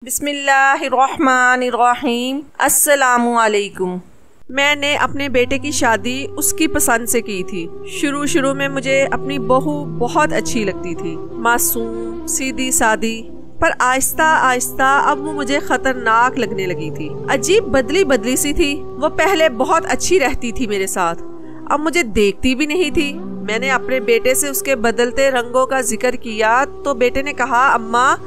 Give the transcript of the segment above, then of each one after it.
बिस्मिल्लाहिर्रहमानिर्रहीम। अस्सलामुअलैकुम। मैंने अपने बेटे की शादी उसकी पसंद से की थी। शुरू में मुझे अपनी बहू बहुत अच्छी लगती थी, मासूम सीधी सादी, पर आहिस्ता आहिस्ता अब वो मुझे खतरनाक लगने लगी थी। अजीब बदली बदली सी थी। वो पहले बहुत अच्छी रहती थी मेरे साथ, अब मुझे देखती भी नहीं थी। मैंने अपने बेटे से उसके बदलते रंगों का जिक्र किया तो बेटे ने कहा, अम्मा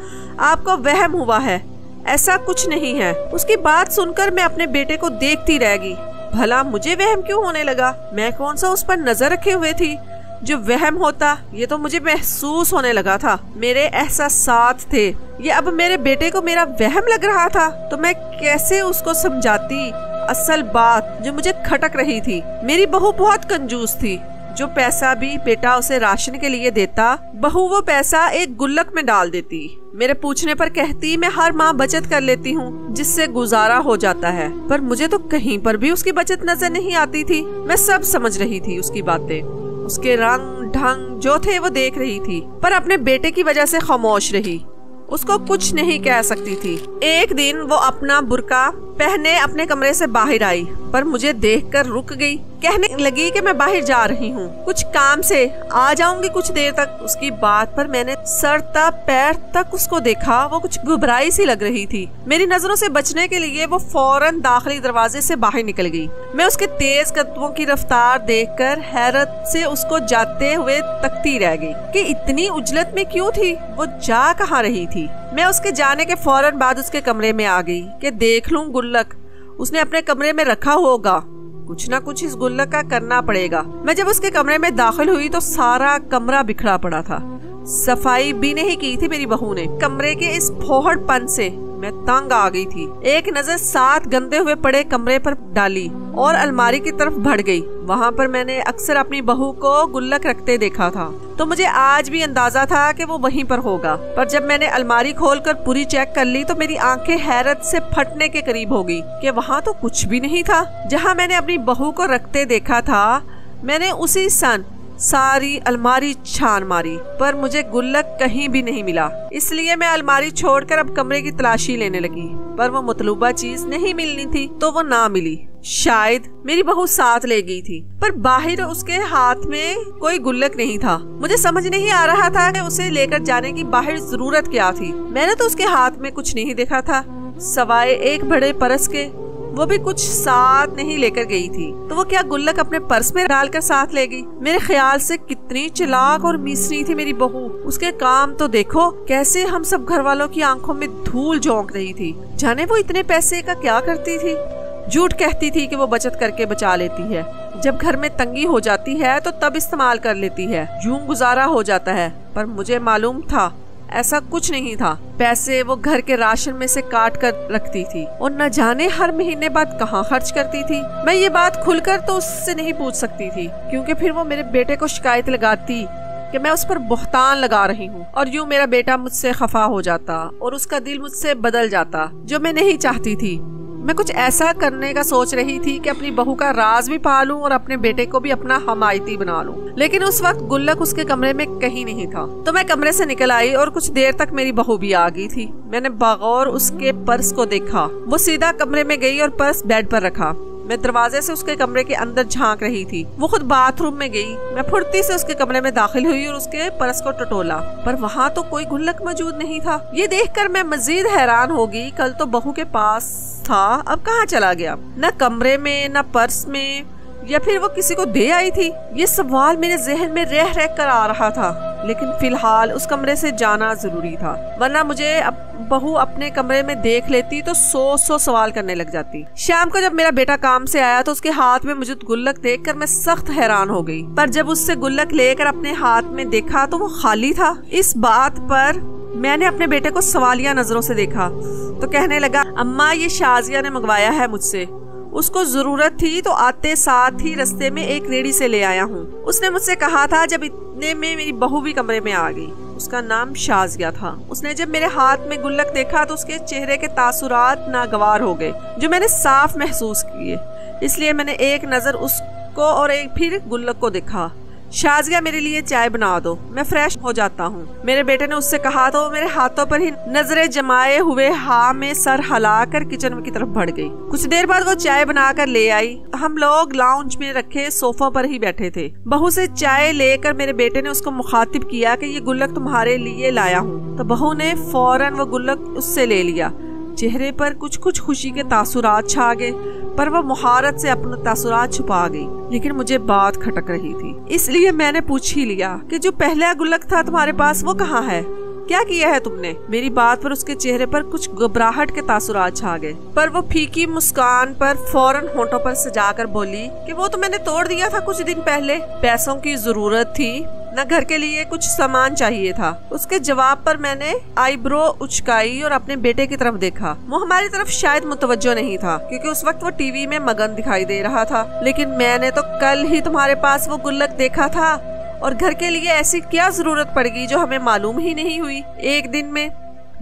आपको वहम हुआ है, ऐसा कुछ नहीं है। उसकी बात सुनकर मैं अपने बेटे को देखती रह गई। भला मुझे वहम क्यों होने लगा? मैं कौन सा उस पर नजर रखे हुए थी जो वहम होता? ये तो मुझे महसूस होने लगा था, मेरे एहसासात थे। ये अब मेरे बेटे को मेरा वहम लग रहा था तो मैं कैसे उसको समझाती असल बात जो मुझे खटक रही थी। मेरी बहू बहुत कंजूस थी। जो पैसा भी बेटा उसे राशन के लिए देता, बहू वो पैसा एक गुल्लक में डाल देती। मेरे पूछने पर कहती, मैं हर माह बचत कर लेती हूँ जिससे गुजारा हो जाता है। पर मुझे तो कहीं पर भी उसकी बचत नजर नहीं आती थी। मैं सब समझ रही थी उसकी बातें, उसके रंग ढंग जो थे वो देख रही थी, पर अपने बेटे की वजह से खामोश रही। उसको कुछ नहीं कह सकती थी। एक दिन वो अपना बुर्का पहने अपने कमरे से बाहर आई, पर मुझे देखकर रुक गई। कहने लगी कि मैं बाहर जा रही हूँ कुछ काम से, आ जाऊंगी कुछ देर तक। उसकी बात पर मैंने सर तक पैर तक उसको देखा। वो कुछ घबराई सी लग रही थी। मेरी नजरों से बचने के लिए वो फौरन दाखिली दरवाजे से बाहर निकल गई। मैं उसके तेज कदमों की रफ्तार देखकर हैरत से उसको जाते हुए तकती रह गई कि इतनी उजलत में क्यों थी, वो जा कहाँ रही थी। मैं उसके जाने के फौरन बाद उसके कमरे में आ गई कि देख लूं गुल्लक उसने अपने कमरे में रखा होगा। कुछ ना कुछ इस गुल्लक का करना पड़ेगा। मैं जब उसके कमरे में दाखिल हुई तो सारा कमरा बिखरा पड़ा था। सफाई भी नहीं की थी मेरी बहू ने। कमरे के इस फोहड़पन से मैं तंग आ गई थी। एक नजर 7 गंदे हुए पड़े कमरे पर डाली और अलमारी की तरफ बढ़ गई। वहाँ पर मैंने अक्सर अपनी बहू को गुल्लक रखते देखा था, तो मुझे आज भी अंदाजा था कि वो वहीं पर होगा। पर जब मैंने अलमारी खोलकर पूरी चेक कर ली तो मेरी आंखें हैरत से फटने के करीब हो गई कि वहाँ तो कुछ भी नहीं था। जहाँ मैंने अपनी बहू को रखते देखा था, मैंने उसी सन सारी अलमारी छान मारी, पर मुझे गुल्लक कहीं भी नहीं मिला। इसलिए मैं अलमारी छोड़कर अब कमरे की तलाशी लेने लगी, पर वो मतलूबा चीज नहीं मिलनी थी तो वो ना मिली। शायद मेरी बहू साथ ले गई थी, पर बाहर उसके हाथ में कोई गुल्लक नहीं था। मुझे समझ नहीं आ रहा था कि उसे लेकर जाने की बाहर जरूरत क्या थी। मैंने तो उसके हाथ में कुछ नहीं देखा था सवाए एक बड़े परस के, वो भी कुछ साथ नहीं लेकर गई थी। तो वो क्या गुल्लक अपने पर्स में डालकर साथ ले गई? मेरे ख्याल से कितनी चालाक और मिसरी थी मेरी बहू। उसके काम तो देखो, कैसे हम सब घर वालों की आंखों में धूल झोंक रही थी। जाने वो इतने पैसे का क्या करती थी। झूठ कहती थी कि वो बचत करके बचा लेती है, जब घर में तंगी हो जाती है तो तब इस्तेमाल कर लेती है, यूं गुजारा हो जाता है। पर मुझे मालूम था ऐसा कुछ नहीं था। पैसे वो घर के राशन में से काट कर रखती थी और न जाने हर महीने बाद कहाँ खर्च करती थी। मैं ये बात खुलकर तो उससे नहीं पूछ सकती थी, क्योंकि फिर वो मेरे बेटे को शिकायत लगाती कि मैं उस पर बोहतान लगा रही हूँ, और यूँ मेरा बेटा मुझसे खफा हो जाता और उसका दिल मुझसे बदल जाता, जो मैं नहीं चाहती थी। मैं कुछ ऐसा करने का सोच रही थी कि अपनी बहू का राज भी पालूं और अपने बेटे को भी अपना हमायती बना लूं। लेकिन उस वक्त गुल्लक उसके कमरे में कहीं नहीं था। तो मैं कमरे से निकल आई और कुछ देर तक मेरी बहू भी आ गई थी। मैंने बगौर उसके पर्स को देखा। वो सीधा कमरे में गई और पर्स बेड पर रखा। मैं दरवाजे से उसके कमरे के अंदर झांक रही थी। वो खुद बाथरूम में गई। मैं फुर्ती से उसके कमरे में दाखिल हुई और उसके पर्स को टटोला, पर वहाँ तो कोई गुल्लक मौजूद नहीं था। ये देखकर मैं मजीद हैरान हो गई। कल तो बहू के पास था, अब कहाँ चला गया? न कमरे में, न पर्स में, या फिर वो किसी को दे आई थी? ये सवाल मेरे जहन में रह रह कर आ रहा था। लेकिन फिलहाल उस कमरे से जाना जरूरी था, वरना मुझे बहू अपने कमरे में देख लेती तो 100 सवाल करने लग जाती। शाम को जब मेरा बेटा काम से आया तो उसके हाथ में मौजूद गुल्लक देखकर मैं सख्त हैरान हो गई। पर जब उससे गुल्लक लेकर अपने हाथ में देखा तो वो खाली था। इस बात पर मैंने अपने बेटे को सवालिया नजरों से देखा तो कहने लगा, अम्मा ये शाजिया ने मंगवाया है मुझसे, उसको जरूरत थी तो आते साथ ही रास्ते में एक रेडी से ले आया हूँ। उसने मुझसे कहा था। जब इतने में मेरी बहू भी कमरे में आ गई। उसका नाम शाजिया था। उसने जब मेरे हाथ में गुल्लक देखा तो उसके चेहरे के तासुरात नागवार हो गए, जो मैंने साफ महसूस किए। इसलिए मैंने एक नजर उसको और एक फिर गुल्लक को देखा। शाजिया मेरे लिए चाय बना दो, मैं फ्रेश हो जाता हूँ। मेरे बेटे ने उससे कहा तो मेरे हाथों पर ही नजरें जमाए हुए हाँ में सर हिलाकर किचन की तरफ बढ़ गई। कुछ देर बाद वो चाय बनाकर ले आई। हम लोग लाउंज में रखे सोफा पर ही बैठे थे। बहू से चाय लेकर मेरे बेटे ने उसको मुखातिब किया कि ये गुल्लक तुम्हारे लिए लाया हूँ, तो बहू ने फौरन वो गुल्लक उससे ले लिया। चेहरे पर कुछ कुछ खुशी के तासुरात छा गए, पर वह मुहारत से अपने तासुरात छुपा गई। लेकिन मुझे बात खटक रही थी, इसलिए मैंने पूछ ही लिया कि जो पहला गुल्लक था तुम्हारे पास वो कहाँ है, क्या किया है तुमने? मेरी बात पर उसके चेहरे पर कुछ घबराहट के तासुरात छा गए, पर वो फीकी मुस्कान पर फौरन होंठों पर सजाकर बोली कि वो तो मैंने तोड़ दिया था कुछ दिन पहले। पैसों की जरूरत थी, न घर के लिए कुछ सामान चाहिए था। उसके जवाब पर मैंने आईब्रो उचकाई और अपने बेटे की तरफ देखा। वो हमारी तरफ शायद मुतवज्जो नहीं था, क्योंकि उस वक्त वो टीवी में मगन दिखाई दे रहा था। लेकिन मैंने तो कल ही तुम्हारे पास वो गुल्लक देखा था, और घर के लिए ऐसी क्या जरूरत पड़ेगी जो हमें मालूम ही नहीं हुई। एक दिन में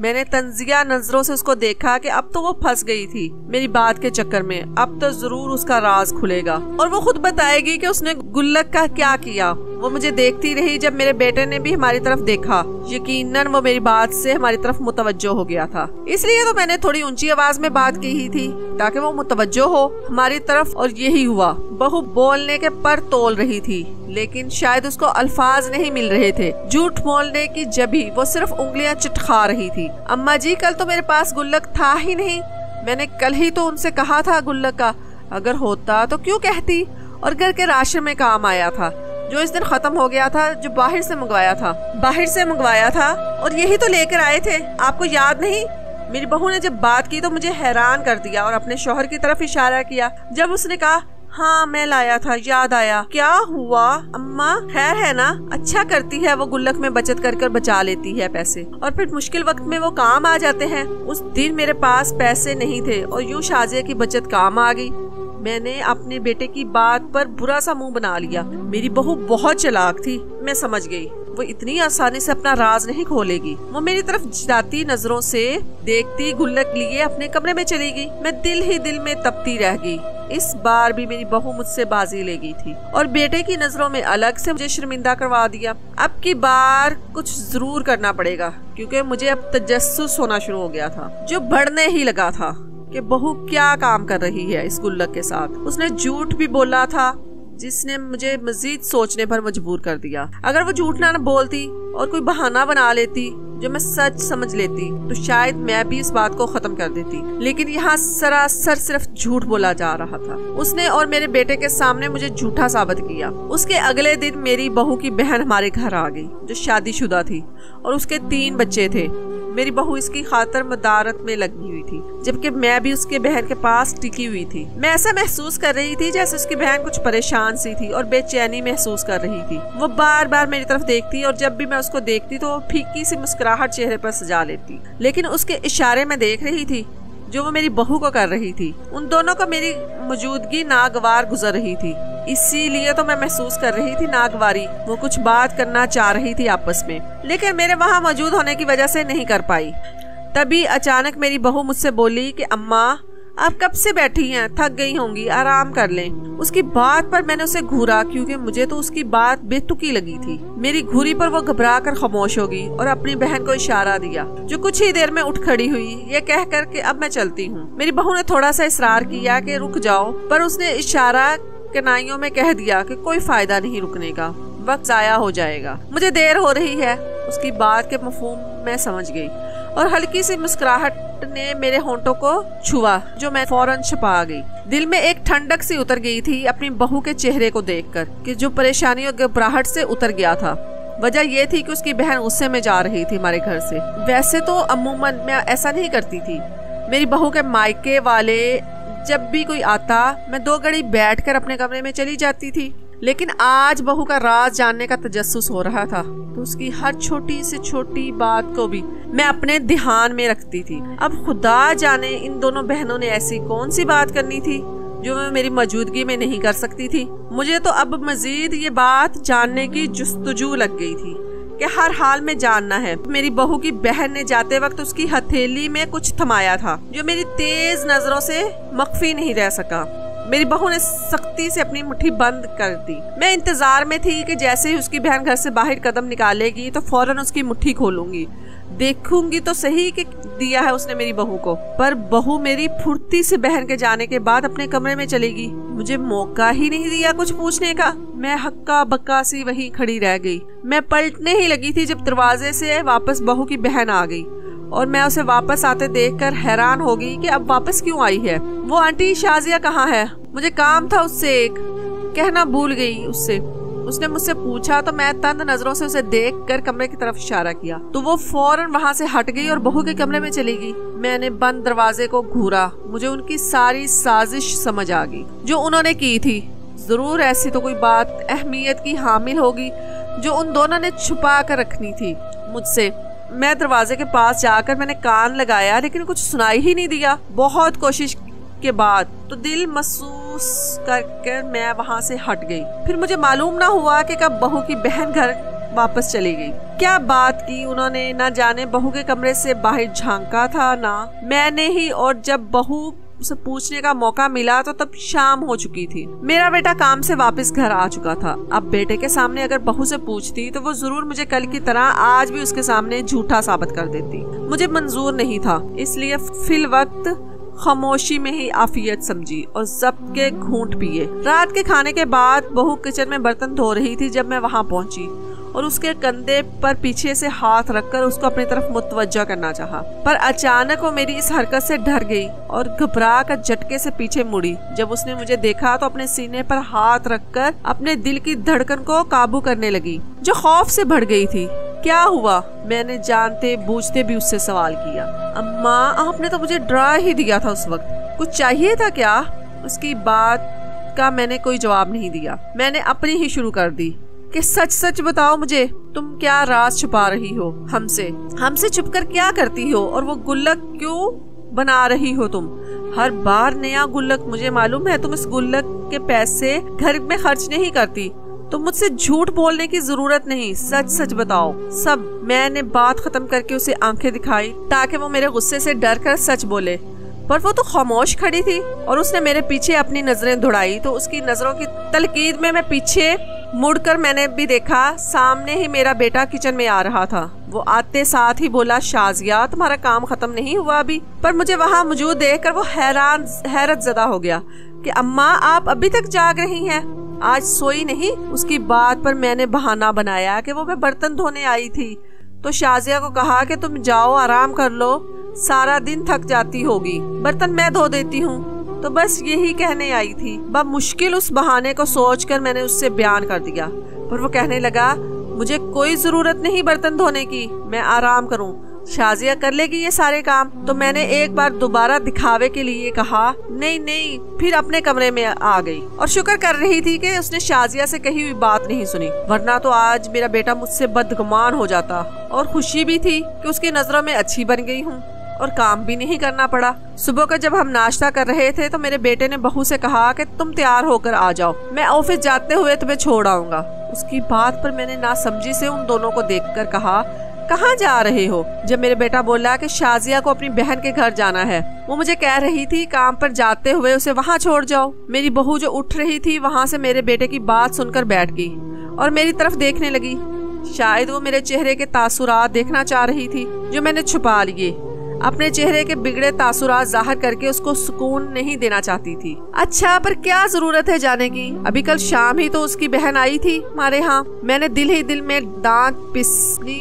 मैंने तंजिया नजरों से उसको देखा कि अब तो वो फंस गई थी मेरी बात के चक्कर में। अब तो जरूर उसका राज खुलेगा और वो खुद बताएगी कि उसने गुल्लक का क्या किया। वो मुझे देखती रही जब मेरे बेटे ने भी हमारी तरफ देखा। यकीनन वो मेरी बात से हमारी तरफ मुतवज्जो हो गया था, इसलिए तो मैंने थोड़ी ऊंची आवाज में बात की ही थी ताकि वो मुतवज्जो हो हमारी तरफ, और यही हुआ। बहू बोलने के पर तोल रही थी, लेकिन शायद उसको अल्फाज नहीं मिल रहे थे। झूठ बोलने की जभी वो सिर्फ उंगलियां चटखा रही थी। अम्मा जी, कल तो मेरे पास गुल्लक था ही नहीं। मैंने कल ही तो उनसे कहा था गुल्लक का, अगर होता तो क्यों कहती। और घर के राशन में काम आया था जो इस दिन खत्म हो गया था, जो बाहर से मंगवाया था और यही तो लेकर आए थे, आपको याद नहीं? मेरी बहू ने जब बात की तो मुझे हैरान कर दिया और अपने शौहर की तरफ इशारा किया। जब उसने कहा हाँ मैं लाया था, याद आया। क्या हुआ अम्मा, खैर है ना? अच्छा करती है, वो गुल्लक में बचत कर बचा लेती है पैसे, और फिर मुश्किल वक्त में वो काम आ जाते हैं। उस दिन मेरे पास पैसे नहीं थे और यूं शाजिया की बचत काम आ गई। मैंने अपने बेटे की बात पर बुरा सा मुंह बना लिया। मेरी बहू बहुत चालाक थी, मैं समझ गई। वो इतनी आसानी से अपना राज नहीं खोलेगी। वो मेरी तरफ जाती नजरों से देखती गुल्लक लिए अपने कमरे में चली गई। मैं दिल ही दिल में तपती रह गई। इस बार भी मेरी बहू मुझसे बाजी ले गई थी और बेटे की नजरों में अलग से मुझे शर्मिंदा करवा दिया। अब की बार कुछ जरूर करना पड़ेगा, क्योंकि मुझे अब तजस्सुस होना शुरू हो गया था, जो बढ़ने ही लगा था कि बहू क्या काम कर रही है इस गुल्लक के साथ। उसने झूठ भी बोला था, जिसने मुझे मजीद सोचने पर मजबूर कर दिया। अगर वो झूठ ना बोलती और कोई बहाना बना लेती जो मैं सच समझ लेती, तो शायद मैं भी इस बात को खत्म कर देती। लेकिन यहाँ सरासर सिर्फ झूठ बोला जा रहा था। उसने और मेरे बेटे के सामने मुझे झूठा साबित किया। उसके अगले दिन मेरी बहू की बहन हमारे घर आ गई, जो शादीशुदा थी और उसके 3 बच्चे थे। मेरी बहू इसकी खातर मदारत में लगी हुई थी, जबकि मैं भी उसके बहन के पास टिकी हुई थी। मैं ऐसा महसूस कर रही थी जैसे उसकी बहन कुछ परेशान सी थी और बेचैनी महसूस कर रही थी। वो बार बार मेरी तरफ देखती और जब भी मैं उसको देखती तो वो फीकी सी मुस्कुराहट चेहरे पर सजा लेती। लेकिन उसके इशारे में देख रही थी जो वो मेरी बहू को कर रही थी। उन दोनों को मेरी मौजूदगी नागवार गुजर रही थी, इसीलिए तो मैं महसूस कर रही थी नागवारी। वो कुछ बात करना चाह रही थी आपस में, लेकिन मेरे वहाँ मौजूद होने की वजह से नहीं कर पाई। तभी अचानक मेरी बहू मुझसे बोली कि अम्मा, आप कब से बैठी हैं, थक गई होंगी, आराम कर लें। उसकी बात पर मैंने उसे घूरा, क्योंकि मुझे तो उसकी बात बेतुकी लगी थी। मेरी घूरी पर वो घबरा कर खामोश हो गई और अपनी बहन को इशारा दिया, जो कुछ ही देर में उठ खड़ी हुई, ये कहकर कि अब मैं चलती हूँ। मेरी बहू ने थोड़ा सा इसरार किया कि रुक जाओ, पर उसने इशारा कनाइयों में कह दिया कि कोई फायदा नहीं रुकने का, वक्त जाया हो जाएगा, मुझे देर हो रही है। उसकी बात के मफहूम मैं समझ गई और हल्की सी मुस्कुराहट ने मेरे होंठों को छुआ, जो मैं फौरन छुपा गई। दिल में एक ठंडक सी उतर गई थी अपनी बहू के चेहरे को देखकर, कि जो परेशानी और घबराहट से उतर गया था। वजह यह थी कि उसकी बहन गुस्से में जा रही थी हमारे घर से। वैसे तो अमूमन मैं ऐसा नहीं करती थी। मेरी बहू के मायके वाले जब भी कोई आता, मैं 2 घड़ी बैठकर अपने कमरे में चली जाती थी। लेकिन आज बहू का राज जानने का तजस्सुस हो रहा था, तो उसकी हर छोटी से छोटी बात को भी मैं अपने ध्यान में रखती थी। अब खुदा जाने इन दोनों बहनों ने ऐसी कौन सी बात करनी थी जो मैं मेरी मौजूदगी में नहीं कर सकती थी। मुझे तो अब मजीद ये बात जानने की जुस्तजू लग गई थी कि हर हाल में जानना है। मेरी बहू की बहन ने जाते वक्त उसकी हथेली में कुछ थमाया था, जो मेरी तेज नजरों से मख्फी नहीं रह सका। मेरी बहू ने सख्ती से अपनी मुट्ठी बंद कर दी। मैं इंतजार में थी कि जैसे ही उसकी बहन घर से बाहर कदम निकालेगी तो फौरन उसकी मुट्ठी खोलूंगी, देखूंगी तो सही कि दिया है उसने मेरी बहू को। पर बहू मेरी फुर्ती से बहन के जाने के बाद अपने कमरे में चलेगी। मुझे मौका ही नहीं दिया कुछ पूछने का। मैं हक्का बक्का सी वहीं खड़ी रह गई। मैं पलटने ही लगी थी जब दरवाजे से वापस बहू की बहन आ गई और मैं उसे वापस आते देखकर हैरान हो गई कि अब वापस क्यों आई है। वो आंटी शाजिया कहाँ है? मुझे काम था उससे एक कहना भूल गई उससे। उसने मुझसे पूछा तो मैं तंद नजरों से उसे देखकर कमरे की तरफ इशारा किया तो वो फौरन वहां से हट गई और बहू के कमरे में चली गई। मैंने बंद दरवाजे को घूरा। मुझे उनकी सारी साजिश समझ आ गई जो उन्होंने की थी। जरूर ऐसी तो कोई बात अहमियत की हामिल होगी जो उन दोनों ने छुपा कर रखनी थी मुझसे। मैं दरवाजे के पास जाकर मैंने कान लगाया लेकिन कुछ सुनाई ही नहीं दिया। बहुत कोशिश के बाद तो दिल महसूस कर मैं वहां से हट गई। फिर मुझे मालूम ना हुआ कि कब बहू की बहन घर वापस चली गई। क्या बात की उन्होंने, ना जाने बहू के कमरे से बाहर झांका था ना मैंने ही। और जब बहू से पूछने का मौका मिला तो तब शाम हो चुकी थी। मेरा बेटा काम से वापस घर आ चुका था। अब बेटे के सामने अगर बहू से पूछती तो वो जरूर मुझे कल की तरह आज भी उसके सामने झूठा साबित कर देती। मुझे मंजूर नहीं था, इसलिए फिल वक्त खामोशी में ही आफियत समझी और जब्त के घूंट पिए। रात के खाने के बाद बहू किचन में बर्तन धो रही थी जब मैं वहां पहुंची और उसके कंधे पर पीछे से हाथ रखकर उसको अपनी तरफ मुतवज्जा करना चाहा। पर अचानक वो मेरी इस हरकत से डर गई और घबरा कर झटके से पीछे मुड़ी। जब उसने मुझे देखा तो अपने सीने पर हाथ रखकर अपने दिल की धड़कन को काबू करने लगी जो खौफ से बढ़ गई थी। क्या हुआ? मैंने जानते बूझते भी उससे सवाल किया। अम्मा, आपने तो मुझे डरा ही दिया था उस वक्त। कुछ चाहिए था क्या? उसकी बात का मैंने कोई जवाब नहीं दिया। मैंने अपनी ही शुरू कर दी कि सच सच बताओ मुझे, तुम क्या राज छुपा रही हो हमसे छुपकर क्या करती हो और वो गुल्लक क्यों बना रही हो तुम? हर बार नया गुल्लक। मुझे मालूम है तुम इस गुल्लक के पैसे घर में खर्च नहीं करती। तो मुझसे झूठ बोलने की जरूरत नहीं, सच सच बताओ सब। मैंने बात खत्म करके उसे आंखें दिखाई ताकि वो मेरे गुस्से से डर कर सच बोले, पर वो तो खामोश खड़ी थी और उसने मेरे पीछे अपनी नजरें दौड़ाई तो उसकी नजरों की तलकीद में मैं पीछे मुड़कर मैंने भी देखा सामने ही मेरा बेटा किचन में आ रहा था। वो आते साथ ही बोला, शाजिया तुम्हारा काम खत्म नहीं हुआ अभी? पर मुझे वहाँ मौजूद देखकर वो हैरत ज़दा हो गया कि अम्मा आप अभी तक जाग रही हैं, आज सोई नहीं? उसकी बात पर मैंने बहाना बनाया कि वो मैं बर्तन धोने आई थी तो शाजिया को कहा कि तुम जाओ आराम कर लो, सारा दिन थक जाती होगी, बर्तन मैं धो देती हूँ। तो बस यही कहने आई थी। मुश्किल उस बहाने को सोचकर मैंने उससे बयान कर दिया, पर वो कहने लगा मुझे कोई जरूरत नहीं बर्तन धोने की, मैं आराम करूँ, शाजिया कर लेगी ये सारे काम। तो मैंने एक बार दोबारा दिखावे के लिए कहा नहीं, फिर अपने कमरे में आ गई और शुक्र कर रही थी कि उसने शाजिया से कही हुई बात नहीं सुनी, वरना तो आज मेरा बेटा मुझसे बदगुमान हो जाता। और खुशी भी थी कि उसकी नजरों में अच्छी बन गई हूँ और काम भी नहीं करना पड़ा। सुबह का जब हम नाश्ता कर रहे थे तो मेरे बेटे ने बहू से कहा कि तुम तैयार होकर आ जाओ, मैं ऑफिस जाते हुए तुम्हें छोड़ आऊंगा। उसकी बात पर मैंने नासमझी से उन दोनों को देखकर कहा, कहाँ जा रहे हो? जब मेरे बेटा बोला कि शाजिया को अपनी बहन के घर जाना है, वो मुझे कह रही थी काम पर जाते हुए उसे वहाँ छोड़ जाओ। मेरी बहू जो उठ रही थी वहाँ से मेरे बेटे की बात सुनकर बैठ गई और मेरी तरफ देखने लगी। शायद वो मेरे चेहरे के तासुरात देखना चाह रही थी जो मैंने छुपा लिए। अपने चेहरे के बिगड़े तासुरात जाहिर करके उसको सुकून नहीं देना चाहती थी। अच्छा, पर क्या जरूरत है जाने की? अभी कल शाम ही तो उसकी बहन आई थी हमारे यहाँ। मैंने दिल ही दिल में दांत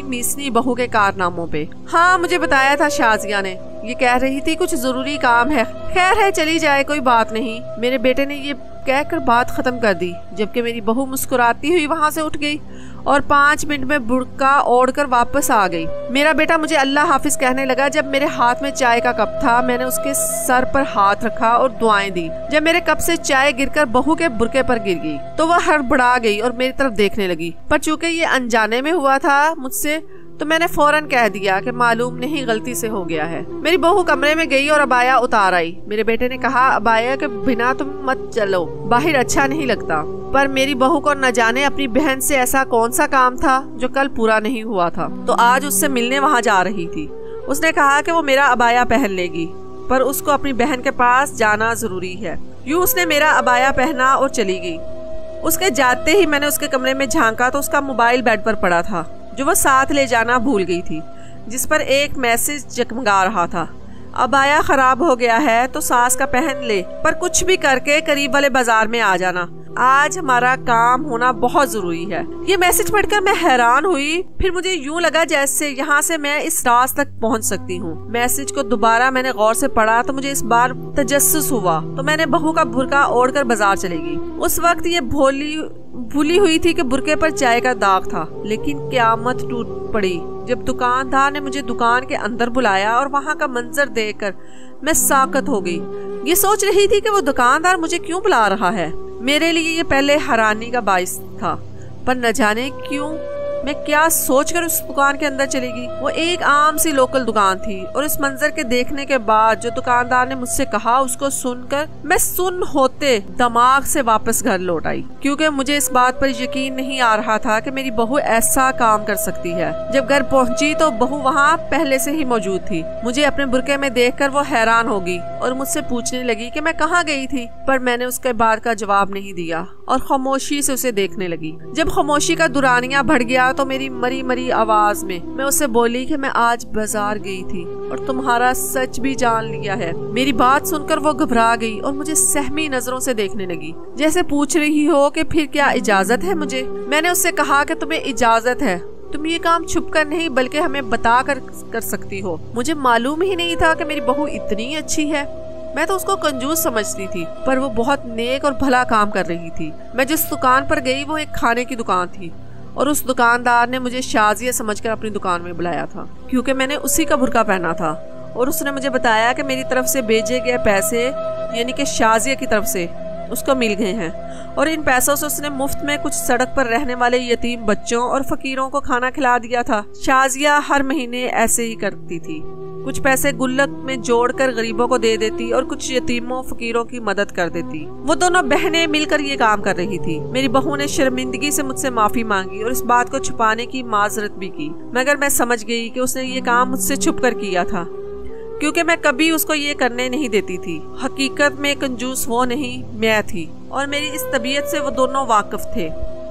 मीसनी बहू के कारनामों पे। हाँ, मुझे बताया था शाजिया ने, ये कह रही थी कुछ जरूरी काम है। खैर है, चली जाए, कोई बात नहीं। मेरे बेटे ने ये कहकर बात खत्म कर दी, जबकि मेरी बहू मुस्कुराती हुई वहाँ से उठ गई और 5 मिनट में बुर्का ओढ़कर वापस आ गई। मेरा बेटा मुझे अल्लाह हाफिज कहने लगा। जब मेरे हाथ में चाय का कप था मैंने उसके सर पर हाथ रखा और दुआएं दी। जब मेरे कप से चाय गिरकर बहू के बुरके पर गिर गई तो वह हड़बड़ा गई और मेरी तरफ देखने लगी, पर चूंकि ये अनजाने में हुआ था मुझसे तो मैंने फौरन कह दिया कि मालूम नहीं, गलती से हो गया है। मेरी बहू कमरे में गई और अबाया उतार आई। मेरे बेटे ने कहा, अबाया के बिना तुम मत चलो, बाहर अच्छा नहीं लगता। पर मेरी बहू को न जाने अपनी बहन से ऐसा कौन सा काम था जो कल पूरा नहीं हुआ था, तो आज उससे मिलने वहाँ जा रही थी। उसने कहा कि वो मेरा अबाया पहन लेगी, पर उसको अपनी बहन के पास जाना जरूरी है। यूं उसने मेरा अबाया पहना और चली गई। उसके जाते ही मैंने उसके कमरे में झांका तो उसका मोबाइल बेड पर पड़ा था, जो वो साथ ले जाना भूल गई थी, जिस पर एक मैसेज जगमगा रहा था, अबाया खराब हो गया है तो सास का पहन ले, पर कुछ भी करके करीब वाले बाजार में आ जाना, आज हमारा काम होना बहुत जरूरी है। ये मैसेज पढ़कर मैं हैरान हुई। फिर मुझे यूं लगा जैसे यहाँ से मैं इस रात तक पहुँच सकती हूँ। मैसेज को दोबारा मैंने गौर से पढ़ा तो मुझे इस बार तजस्सुस हुआ, तो मैंने बहू का बुर्का ओढ़कर बाजार चली गई। उस वक्त ये भूली हुई थी कि बुर्के पर चाय का दाग था, लेकिन क़यामत टूट पड़ी जब दुकानदार ने मुझे दुकान के अंदर बुलाया और वहाँ का मंजर देखकर मैं साकत हो गई। ये सोच रही थी कि वो दुकानदार मुझे क्यों बुला रहा है। मेरे लिए ये पहले हैरानी का बाइस था, पर न जाने क्यों मैं क्या सोचकर उस दुकान के अंदर चली गई। वो एक आम सी लोकल दुकान थी और इस मंजर के देखने के बाद जो दुकानदार ने मुझसे कहा उसको सुनकर मैं सुन होते दिमाग से वापस घर लौट आई, क्योंकि मुझे इस बात पर यकीन नहीं आ रहा था कि मेरी बहू ऐसा काम कर सकती है। जब घर पहुंची तो बहू वहाँ पहले से ही मौजूद थी। मुझे अपने बुर्के में देखकर वो हैरान हो गई और मुझसे पूछने लगी कि मैं कहाँ गई थी, पर मैंने उसके बात का जवाब नहीं दिया और खामोशी से उसे देखने लगी। जब खामोशी का दुरानिया बढ़ गया तो मेरी मरी मरी आवाज में मैं उसे बोली कि मैं आज बाजार गई थी और तुम्हारा सच भी जान लिया है। मेरी बात सुनकर वो घबरा गई और मुझे सहमी नजरों से देखने लगी, जैसे पूछ रही हो कि फिर क्या इजाजत है मुझे। मैंने उससे कहा कि तुम्हें इजाजत है, तुम ये काम छुप कर नहीं बल्कि हमें बता कर सकती हो। मुझे मालूम ही नहीं था कि मेरी बहू इतनी अच्छी है। मैं तो उसको कंजूस समझती थी, पर वो बहुत नेक और भला काम कर रही थी। मैं जिस दुकान पर गई वो एक खाने की दुकान थी और उस दुकानदार ने मुझे शाजिया समझकर अपनी दुकान में बुलाया था, क्योंकि मैंने उसी का बुर्का पहना था। और उसने मुझे बताया कि मेरी तरफ से भेजे गए पैसे यानी कि शाजिया की तरफ से उसको मिल गए हैं और इन पैसों से उसने मुफ्त में कुछ सड़क पर रहने वाले यतीम बच्चों और फकीरों को खाना खिला दिया था। शाजिया हर महीने ऐसे ही करती थी, कुछ पैसे गुल्लक में जोड़कर गरीबों को दे देती और कुछ यतीमों फकीरों की मदद कर देती। वो दोनों बहनें मिलकर ये काम कर रही थी। मेरी बहू ने शर्मिंदगी से मुझसे माफी मांगी और इस बात को छुपाने की माजरत भी की, मगर मैं समझ गई कि उसने ये काम मुझसे छुप कर किया था, क्योंकि मैं कभी उसको ये करने नहीं देती थी। हकीकत में कंजूस वो नहीं, मैं थी और मेरी इस तबीयत से वो दोनों वाकिफ थे।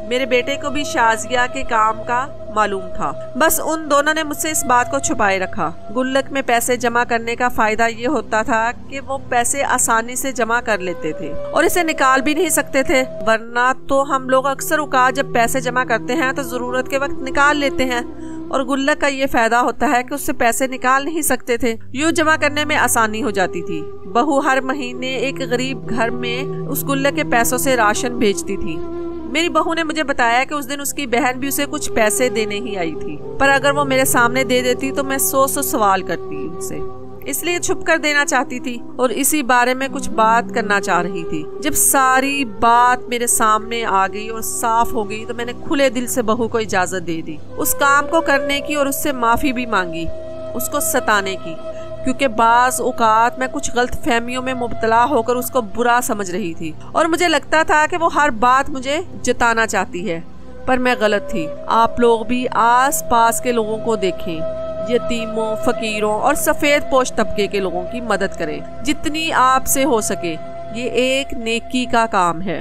मेरे बेटे को भी शाजिया के काम का मालूम था, बस उन दोनों ने मुझसे इस बात को छुपाए रखा। गुल्लक में पैसे जमा करने का फायदा ये होता था कि वो पैसे आसानी से जमा कर लेते थे और इसे निकाल भी नहीं सकते थे, वरना तो हम लोग अक्सर औकात जब पैसे जमा करते हैं तो जरूरत के वक्त निकाल लेते हैं और गुल्लक का ये फायदा होता है कि उससे पैसे निकाल नहीं सकते थे। यूं जमा करने में आसानी हो जाती थी। बहू हर महीने एक गरीब घर में उस गुल्लक के पैसों से राशन भेजती थी। मेरी बहू ने मुझे बताया कि उस दिन उसकी बहन भी उसे कुछ पैसे देने ही आई थी, पर अगर वो मेरे सामने दे देती तो मैं 100 सवाल करती उससे, इसलिए छुप कर देना चाहती थी और इसी बारे में कुछ बात करना चाह रही थी। जब सारी बात मेरे सामने आ गई और साफ हो गई तो मैंने खुले दिल से बहू को इजाजत दे दी उस काम को करने की और उससे माफी भी मांगी उसको सताने की, क्योंकि बाज औकात मैं कुछ गलत फहमियों में मुब्तला होकर उसको बुरा समझ रही थी और मुझे लगता था कि वो हर बात मुझे जताना चाहती है, पर मैं गलत थी। आप लोग भी आस पास के लोगों को देखें, यतीमों, फकीरों और सफेद पोश तबके के लोगों की मदद करें जितनी आपसे हो सके। ये एक नेकी का काम है।